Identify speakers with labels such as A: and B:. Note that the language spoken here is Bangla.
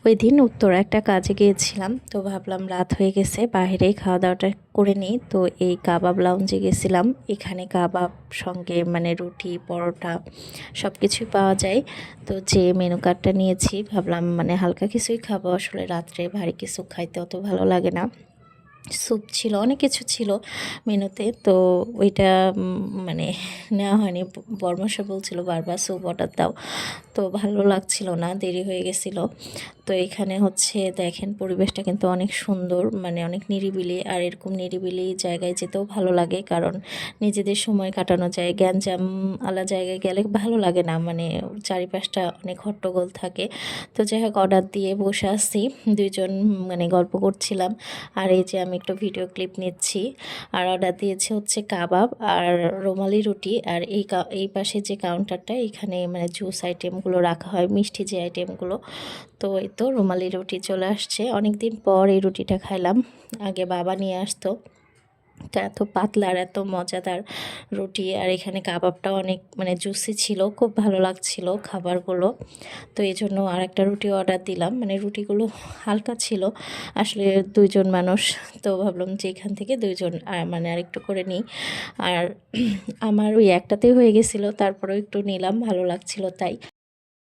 A: ওই দিন উত্তরা একটা কাজে গিয়েছিলাম, তো ভাবলাম রাত হয়ে গেছে, বাইরেই খাওয়া দাওয়াটা করে নিই। তো এই কাবাব লাউঞ্জে গেছিলাম। এখানে কাবাব সঙ্গে মানে রুটি, পরোটা সব কিছুই পাওয়া যায়। তো যে মেনু কার্ডটা নিয়েছি, ভাবলাম মানে হালকা কিছুই খাবো, আসলে রাত্রে ভারী কিছু খাইতে অত ভালো লাগে না। স্যুপ ছিল, অনেক কিছু ছিল মেনুতে, তো ওইটা মানে নেওয়া হয়নি। বরমশাই বলছিল বারবার স্যুপ অর্ডার দাও, তো ভালো লাগছিল না, দেরি হয়ে গেছিল। তো এখানে হচ্ছে দেখেন পরিবেশটা কিন্তু অনেক সুন্দর, মানে অনেক নিরিবিলি, আর এরকম নিরিবিলি জায়গায় যেতেও ভালো লাগে, কারণ নিজেদের সময় কাটানো যায়। গ্যাঞ্জাম আলা জায়গায় গেলে ভালো লাগে না, মানে চারিপাশটা অনেক হট্টগোল থাকে। তো যাই হোক, অর্ডার দিয়ে বসে আসছি, দুইজন মানে গল্প করছিলাম, আর এই যে আমি একটু ভিডিও ক্লিপ নিচ্ছি। আর অর্ডার দিয়েছে হচ্ছে কাবাব আর রুমালি রুটি। আর এই পাশে যে কাউন্টারটা, এখানে মানে জুস আইটেমগুলো রাখা হয়, মিষ্টি যে আইটেমগুলো। তো এই তো রুমালি রুটি চলে আসছে, অনেক দিন পর এই রুটিটা খাইলাম। আগে বাবা নিয়ে আসতো, তো এত পাতলা আর এত মজাদার রুটি। আর এখানে কাবাবটাও অনেক মানে জুসি ছিল, খুব ভালো লাগছিল খাবারগুলো। তো এই জন্য আর একটা রুটি অর্ডার দিলাম, মানে রুটিগুলো হালকা ছিল, আসলে দুইজন মানুষ, তো ভাবলাম যে এখান থেকে দুইজন মানে আরেকটু করে নিই। আর আমার ওই একটাতেই হয়ে গেছিলো, তারপরেও একটু নিলাম, ভালো লাগছিল তাই।